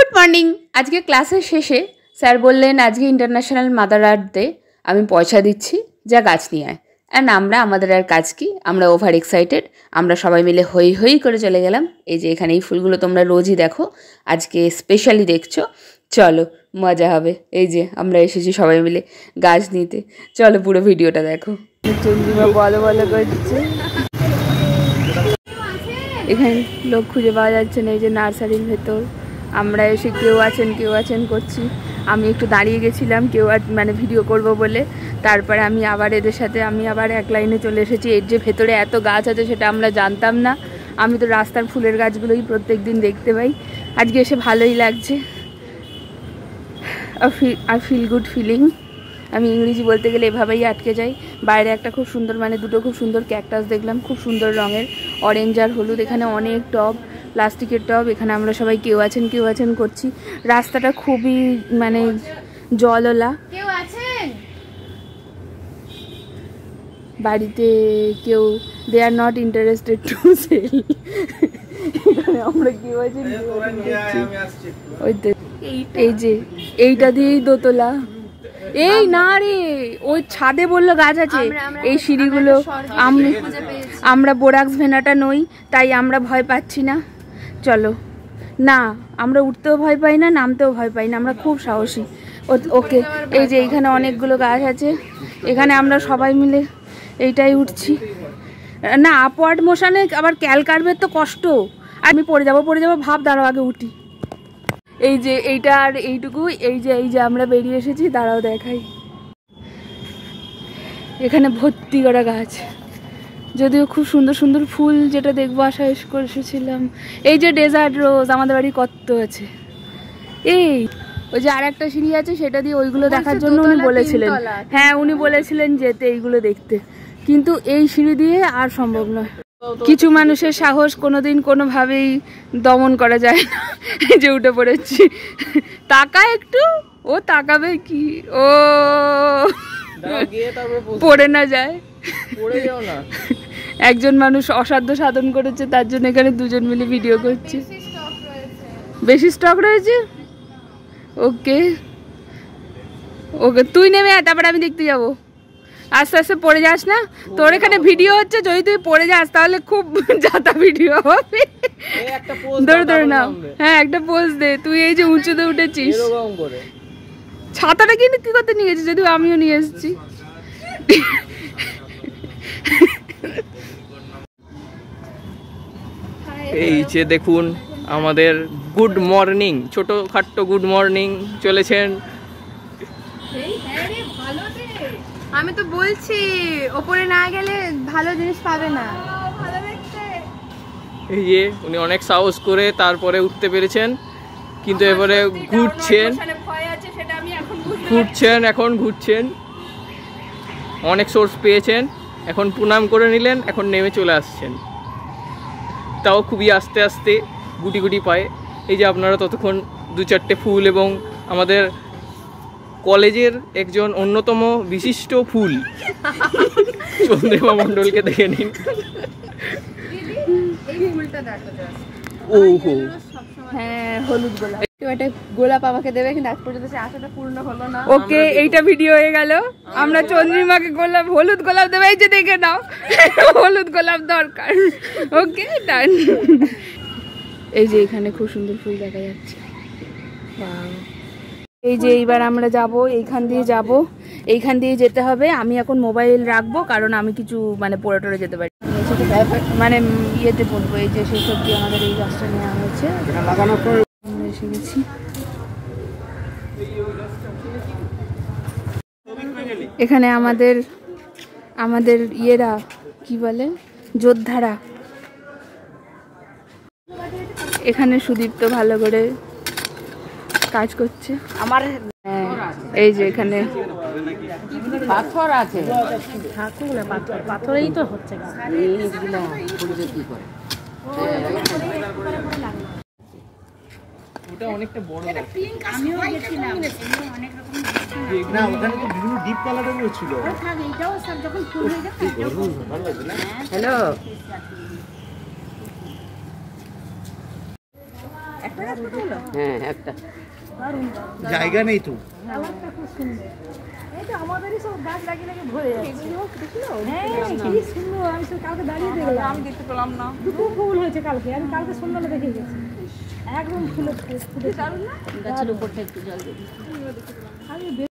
Good morning. আজকে ক্লাসের শেষে স্যার বললেন আজকে ইন্টারন্যাশনাল মাদার আর্থ ডে, আমি পয়সা দিচ্ছি, যা গাছ নিয়ে আয়। অ্যান্ড আমাদের আর কাজ কি, আমরা ওভার এক্সাইটেড। আমরা সবাই মিলে হই হই করে চলে গেলাম। এই যে এখানে এই ফুলগুলো তোমরা রোজই দেখো, আজকে স্পেশালি দেখছো। চলো মজা হবে। এই যে আমরা এসেছি সবাই মিলে গাছ নিতে। চলো পুরো ভিডিওটা দেখো। চন্দ্রিমা বলো বলো করছে, এখানে লোক খুঁজে পাওয়া যাচ্ছে না। এই যে নার্সারির ভেতর আমরা এসে কেউ আছেন করছি। আমি একটু দাঁড়িয়ে গেছিলাম কেউ মানে ভিডিও করব বলে, তারপরে আমি আবার এদের সাথে আমি আবার এক লাইনে চলে এসেছি। এর যে ভেতরে এত গাছ আছে সেটা আমরা জানতাম না। আমি তো রাস্তার ফুলের গাছগুলোই প্রত্যেক দিন দেখতে পাই। আজকে এসে ভালোই লাগছে। I feel good feeling. আমি ইংরেজি বলতে গেলে এভাবেই আটকে যাই। বাইরে একটা খুব সুন্দর মানে দুটো খুব সুন্দর ক্যাকটাস দেখলাম, খুব সুন্দর রঙের, অরেঞ্জ আর হলুদ। এখানে অনেক টব, প্লাস্টিকের টব। এখানে আমরা সবাই কেউ আছেন করছি। রাস্তাটা খুবই মানে জলওলা। কেউ আছেন বাড়িতে? কেউ they are not interested to sell. এখানে আমরা কেউ আছেন ওই এই যে এইটা দিয়েই দোতলা। এই না রে, ওই ছাদে বললো গাছ আছে। এই সিঁড়িগুলো আমরা বোরাক্স ভেনাটা নই, তাই আমরা ভয় পাচ্ছি না। চলো না, আমরা উঠতেও ভয় পাই না, নামতেও ভয় পাই না, আমরা খুব সাহসী। ওকে, এই যে এইখানে অনেকগুলো গাছ আছে, এখানে আমরা সবাই মিলে এইটাই উঠছি। না আপওয়ার্ড মোশনে আবার ক্যাল কার্ভের তো কষ্ট। আমি পড়ে যাবো ভাব, দাঁড়াও আগে উঠি। এই যে এইটা আর এইটুকু, এই যে আমরা বেরিয়ে এসেছি, দাঁড়াও দেখাই। এখানে ভর্তি করা গাছ, যদিও খুব সুন্দর সুন্দর ফুল, যেটা দেখবো আশা করে এসেছিলাম। এই যে ডেজার্ট রোজ, আমাদের বাড়ি কত আছে। এই ওই যে আর একটা সিঁড়ি আছে, সেটা দিয়ে ওইগুলো দেখার জন্য উনি বলেছিলেন। হ্যাঁ, উনি বলেছিলেন যেতে এইগুলো দেখতে, কিন্তু এই সিঁড়ি দিয়ে আর সম্ভব নয়। কিছু মানুষের সাহস কোনোদিন কোনোভাবেই দমন করা যায় না। এই যে উঠে পড়েছি, তাকা একটু, ও তাকাবে কি, ও পড়ে না যায়। একজন মানুষ অসাধ্য সাধন করেছে, তার জন্য এখানে দুজন মিলে ভিডিও করছে। বেশি স্টক রয়েছে। ওকে ওকে, তুই নেমে আয়, তারপরে আমি দেখতে যাবো। আস্তে আস্তে পড়ে যাস না, তোর এখানে ভিডিও হচ্ছে, যদি তুই পড়ে যাস তাহলে খুব যাতা ভিডিও হবে। ধরে না, হ্যাঁ একটা পোজ দে। তুই এই যে উঁচুতে উঠেছিস, ছাতাটা কিন্তু কি করতে নিয়ে গেছিস, যদিও আমিও নিয়ে এসেছি। এই যে দেখুন আমাদের গুড মর্নিং, ছোটখাট্টো গুড মর্নিং চলেছেন। আমি তো বলছি ওপরে না গেলে ভালো জিনিস পাবে না। এই যে উনি অনেক সাহস করে তারপরে উঠতে পেরেছেন, কিন্তু এবারে ঘুরছেন, অনেক সোর্স পেয়েছেন, এখন প্রণাম করে নিলেন, এখন নেমে চলে আসছেন, তাও খুবই আস্তে আস্তে গুটি গুটি পায়ে। এই যে আপনারা ততক্ষণ দু চারটে ফুল এবং আমাদের কলেজের একজন অন্যতম বিশিষ্ট ফুল চন্দ্রিমা মণ্ডলকে দেখে নিন। ওহো, হ্যাঁ হলুদ গোলাপ, একটা গোলাপ আমাকে দেবে, কিন্তু আজ পর্যন্ত সেই আশাটা পূর্ণ হলো না। ওকে, এইটা ভিডিও হয়ে গেল। আমরা চন্দ্রিমাকে হলুদ গোলাপ দেবো। এই যে দেখে নাও, হলুদ গোলাপ দরকার। ওকে ডান। এই যে এখানে খুব সুন্দর ফুল দেখা যাচ্ছে। এই যে এইবার আমরা যাব, এইখান দিয়ে যেতে হবে। আমি এখন মোবাইল রাখবো, কারণ আমি কিছু মানে পড়ে টরে যেতে পারি, মানে ইয়েতে পড়বো। এই যে সেই সবজি আমাদের এই গাছটা নেওয়া হয়েছে, এসে গেছি। এখানে আমাদের ইয়েরা কি বলে, যোদ্ধারা। এখানে সুদীপ্ত ভালো করে কাজ করছে। আমার এই যে এখানে পাথর আছে, পাথরেই তো হচ্ছে। ওটা অনেকটা বড়, আমিও গেছিলাম, অনেক রকম না ওখানে তো বিভিন্ন ডিপ কালারেরও ছিল। এটাও সব যখন ফুল হয়ে যাবে। হ্যালো, একটা হ্যাঁ একটা জায়গা নেই তো। আমাদেরই সব গাছ লাগিয়ে লাগিয়ে ভরে যাচ্ছে। হ্যাঁ কি সুন্দর, আমি তো কালকে দাঁড়িয়ে দেখলাম, আমি দেখতে পেলাম না। দুটো ফুল হয়েছে কালকে, আমি কালকে সন্ধ্যাবেলা দেখে গেছি একদম ফুলে ফুটে। গাছের উপর থেকে জল দিয়ে